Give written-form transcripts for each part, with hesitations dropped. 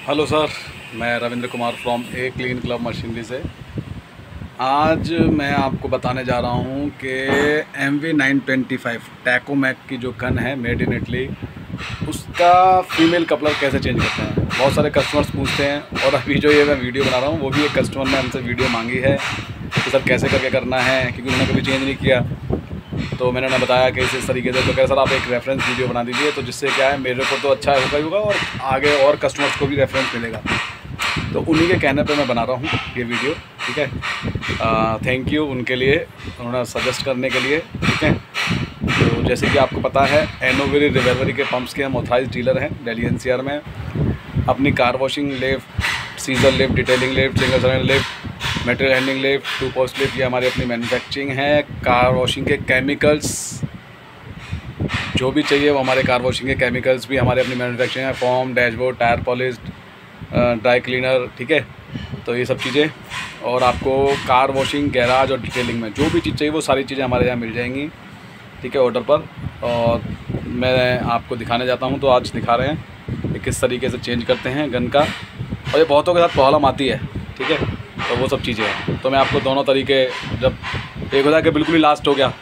Hello sir, मैं Ravindra Kumar from a clean club machinery से। आज मैं आपको बताने जा रहा हूँ कि MV925 टैकोमैक की जो गन है मेड इन इटली, उसका फीमेल कपलर कैसे चेंज करते हैं। बहुत सारे कस्टमर्स पूछते हैं और अभी जो ये मैं वीडियो बना रहा हूँ वो भी एक कस्टमर ने हमसे वीडियो मांगी है कि सर कैसे करके करना है, क्योंकि उन्होंने कभी चेंज नहीं किया। तो मैंने उन्हें बताया कि इस तरीके से, तो कह सर आप एक रेफरेंस वीडियो बना दीजिए, तो जिससे क्या है मेरे को तो अच्छा होगा ही होगा और आगे और कस्टमर्स को भी रेफरेंस मिलेगा। तो उन्हीं के कहने पे मैं बना रहा हूँ ये वीडियो, ठीक है। थैंक यू उनके लिए, उन्होंने सजेस्ट करने के लिए, ठीक है। तो जैसे कि आपको पता है, एनोवेरी रिवर्वरी के पंप्स के हम ऑथराइज डीलर हैं दिल्ली NCR में। अपनी car washing lift, scissor lift, detailing lift, single cylinder lift, material handling lift, 2 post lift, ये हमारी अपनी मैन्युफैक्चरिंग है। कार वॉशिंग के केमिकल्स जो भी चाहिए वो हमारे कार वॉशिंग के केमिकल्स भी हमारे अपनी मैन्युफैक्चरिंग है। Form, dashboard, tyre polish, dry cleaner, ठीक है। तो ये सब चीज़ें, और आपको कार वॉशिंग, गैराज और डिटेलिंग में जो भी चीज़ चाहिए वो सारी चीज़ें हमारे यहाँ मिल जाएंगी, ठीक है, ऑर्डर पर। और मैं आपको दिखाने जाता हूँ, तो आज दिखा रहे हैं कि किस तरीके से चेंज करते हैं गन का। और ये बहुतों के साथ प्रॉब्लम आती है, ठीक है, तो वो सब चीज़ें हैं। तो मैं आपको दोनों तरीके, जब एक होता है कि बिल्कुल ही लास्ट हो गया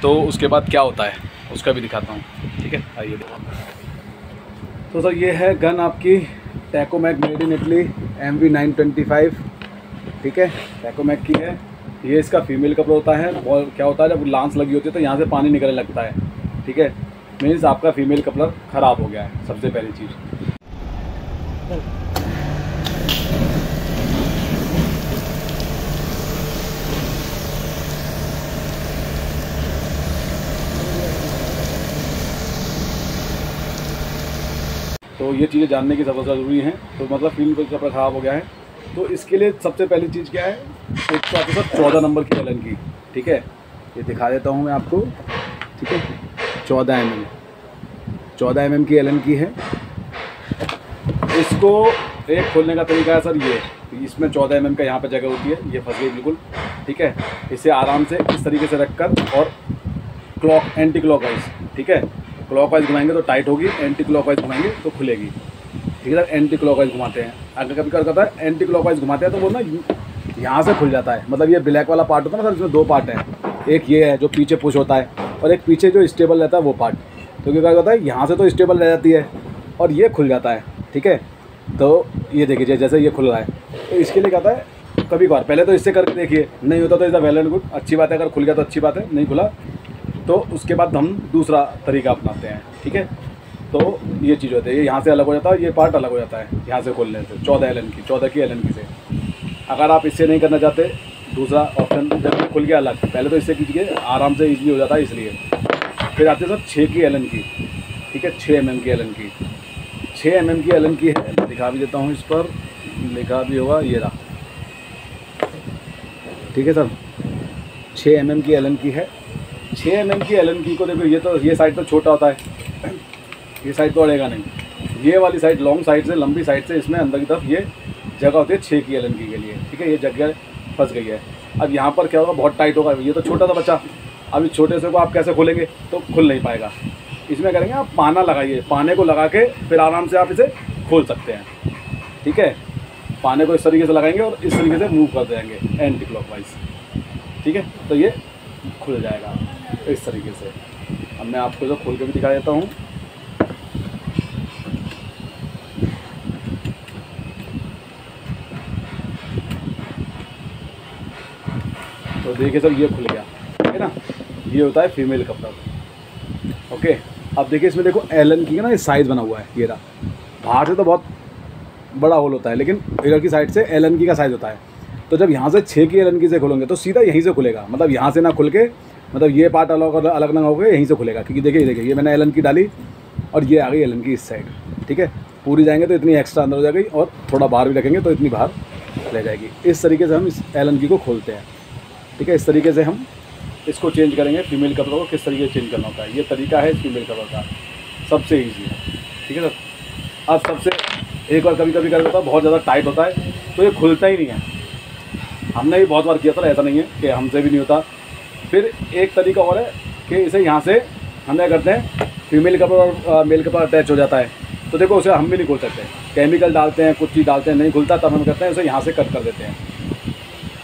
तो उसके बाद क्या होता है उसका भी दिखाता हूँ, ठीक है। आइए देखो। तो सर ये है गन आपकी टैकोमैक मेड इन इटली MV925, ठीक है, टैकोमैक की है। ये इसका फीमेल कपड़ा होता है। और क्या होता है, जब लांस लगी होती है तो यहाँ से पानी निकलने लगता है, ठीक है, मीन्स आपका फीमेल कपलर ख़राब हो गया है, सबसे पहली चीज़। तो ये चीज़ें जानने की सबसे ज़रूरी है। तो मतलब फीमेल कपड़ा ख़राब हो गया है, तो इसके लिए सबसे पहली चीज़ क्या है, एक तो आपके साथ 14 नंबर की एलन की, ठीक है, ये दिखा देता हूँ मैं आपको, ठीक है। 14 mm की एलन की है। इसको एक खोलने का तरीका है सर ये, इसमें 14 mm का यहाँ पे जगह होती है, ये फंस गई बिल्कुल, ठीक है। इसे आराम से इस तरीके से रखकर और एंटी क्लॉकवाइज, ठीक है, क्लॉकवाइज घुमाएंगे तो टाइट होगी, एंटी क्लॉकवाइज घुमाएंगे तो खुलेगी, ठीक है। एंटी क्लॉकवाइज घुमाते हैं, अगर कभी क्या करता है एंटी क्लॉकवाइज घुमाते हैं तो वो ना यहाँ से खुल जाता है। मतलब ये ब्लैक वाला पार्ट होता है ना सर, इसमें 2 पार्ट हैं, एक ये है जो पीछे पुश होता है और एक पीछे जो स्टेबल रहता है वो पार्ट। तो क्या होता है, यहाँ से तो स्टेबल रह जाती है और ये खुल जाता है, ठीक है। तो ये देखिए जैसे ये खुल रहा है, तो इसके लिए क्या होता है, कभी कभार पहले तो इससे करके देखिए, नहीं होता तो is a well and good, अच्छी बात है। अगर खुल गया तो अच्छी बात है, नहीं खुला तो उसके बाद हम दूसरा तरीका अपनाते हैं, ठीक है। तो ये चीज़ होती है, ये यहाँ से अलग हो जाता है, ये पार्ट अलग हो जाता है यहाँ से खोलने से, 14 की एलन की से। अगर आप इससे नहीं करना चाहते, दूसरा ऑप्शन, जब खुल गया अलग, पहले तो इससे कीजिए, आराम से ईजिली हो जाता है, इसलिए। फिर आते हैं सर 6 की एलन की, ठीक है, 6 mm की एलन की, 6 mm की एलन की है। दिखा भी देता हूँ, इस पर लिखा भी होगा, ये रहा, ठीक है सर, 6 mm की एलन की है। 6 mm की एलन की को देखो, ये साइड तो छोटा होता है, ये साइड तो अड़ेगा नहीं, ये वाली साइड लॉन्ग साइड से, लंबी साइड से इसमें अंदर की तरफ ये जगह होती है 6 की एलन की के लिए, ठीक है। ये जगह फंस गई है। अब यहाँ पर क्या होगा, बहुत टाइट होगा, ये तो छोटा सा बच्चा, अब इस छोटे से को आप कैसे खोलेंगे, तो खुल नहीं पाएगा। इसमें करेंगे आप पाना लगाइए, पाने को लगा के फिर आराम से आप इसे खोल सकते हैं, ठीक है। पाने को इस तरीके से लगाएंगे और इस तरीके से मूव कर देंगे एंटी क्लॉकवाइज, ठीक है, तो ये खुल जाएगा इस तरीके से। अब मैं आपको जो खोल के भी दिखा देता हूँ। तो देखिए सर, ये खुल गया, ठीक है ना, ये होता है फीमेल कपलर, ओके। अब देखिए इसमें देखो एलन की ना ये साइज़ बना हुआ है, ये रहा, बाहर से तो बहुत बड़ा होल होता है, लेकिन इधर की साइड से एलन की का साइज़ होता है। तो जब यहाँ से 6 की एलन की से खोलेंगे तो सीधा यहीं से खुलेगा, मतलब यहाँ से ना खुल के, मतलब ये पार्ट अलग ना हो गए, यहीं से खुलेगा। क्योंकि देखिए ये मैंने एलन की डाली और ये आ गई एलन की इस साइड, ठीक है। पूरी जाएंगे तो इतनी एक्स्ट्रा अंदर हो जाएगी, और थोड़ा बाहर भी रखेंगे तो इतनी बाहर रह जाएगी। इस तरीके से हम इस एलन की को खोलते हैं, ठीक है। इस तरीके से हम इसको चेंज करेंगे। फीमेल कपड़ों को किस तरीके से चेंज करना होता है, ये तरीका है फीमेल कपड़ों का, सबसे ईजी है, ठीक है सर। अब सबसे एक बार कभी कभी कर देता है, बहुत ज़्यादा टाइट होता है तो ये खुलता ही नहीं है। हमने भी बहुत बार किया था, ऐसा नहीं है कि हमसे भी नहीं होता। फिर एक तरीका और है कि इसे यहाँ से हम क्या करते हैं, फीमेल कपड़ा और मेल कपड़ा अटैच हो जाता है, तो देखो उसे हम भी नहीं खोल सकते, केमिकल डालते हैं, कुछ चीज़ डालते हैं, नहीं खुलता, तब हम करते हैं उसे यहाँ से कट कर देते हैं।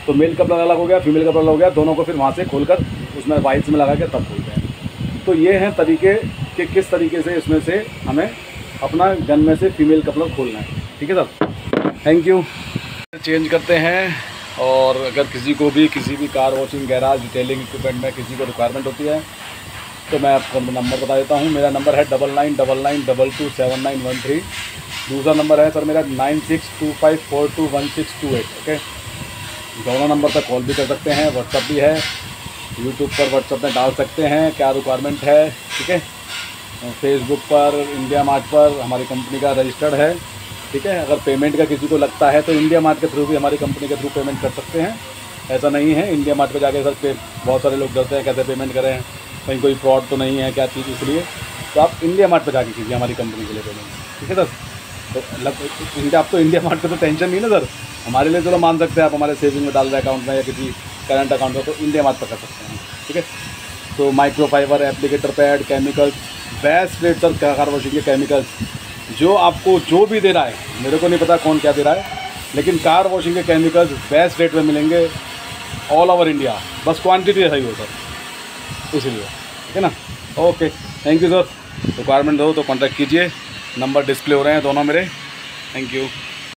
तो मेल का प्लग अलग हो गया, फीमेल का प्लग अलग हो गया, दोनों को फिर वहाँ से खोलकर उसमें वाइल्स में लगा के तब खोलते हैं। तो ये हैं तरीके कि किस तरीके से इसमें से हमें अपना गन में से फीमेल का प्लग खोलना है। ठीक है सर, थैंक यू। चेंज करते हैं। और अगर किसी को भी किसी भी car washing garage detailing equipment में किसी को रिक्वायरमेंट होती है तो मैं आपको नंबर बता देता हूँ। मेरा नंबर है 9999227913। दूसरा नंबर है सर मेरा 9625421628। ओके, दोनों नंबर पर कॉल भी कर सकते हैं, व्हाट्सअप भी है, यूट्यूब पर व्हाट्सअप में डाल सकते हैं क्या रिक्वायरमेंट है। ठीक है, फेसबुक पर, इंडिया मार्ट पर हमारी कंपनी का रजिस्टर्ड है। ठीक है, अगर पेमेंट का किसी को लगता है तो इंडिया मार्ट के थ्रू भी हमारी कंपनी के थ्रू पेमेंट कर सकते हैं। ऐसा नहीं है इंडिया मार्ट पे जाके सर बहुत सारे लोग डरते हैं कैसे पेमेंट करें, कहीं कोई फ्रॉड तो नहीं है क्या चीज़, इसलिए तो आप इंडिया मार्ट पे जाके कीजिए हमारी कंपनी के लिए पेमेंट। ठीक है सर, तो आप तो इंडिया मार्ट पे तो टेंशन नहीं ना सर, हमारे लिए चलो मान सकते हैं आप हमारे सेविंग में डाल रहे अकाउंट में या किसी करंट अकाउंट में, तो इंडिया मार्ट पर कर सकते हैं। ठीक है, तो microfibre, applicator pad, chemicals, best rate sir car washing के केमिकल्स जो आपको जो भी दे रहा है, मेरे को नहीं पता कौन क्या दे रहा है, लेकिन कार वॉशिंग के केमिकल्स बेस्ट रेट में मिलेंगे ऑल ओवर इंडिया, बस क्वांटिटी सही हो सर, इसलिए। ठीक है ना, okay, thank you sir. Requirement हो तो कॉन्टैक्ट कीजिए, नंबर डिस्प्ले हो रहे हैं दोनों मेरे। Thank you.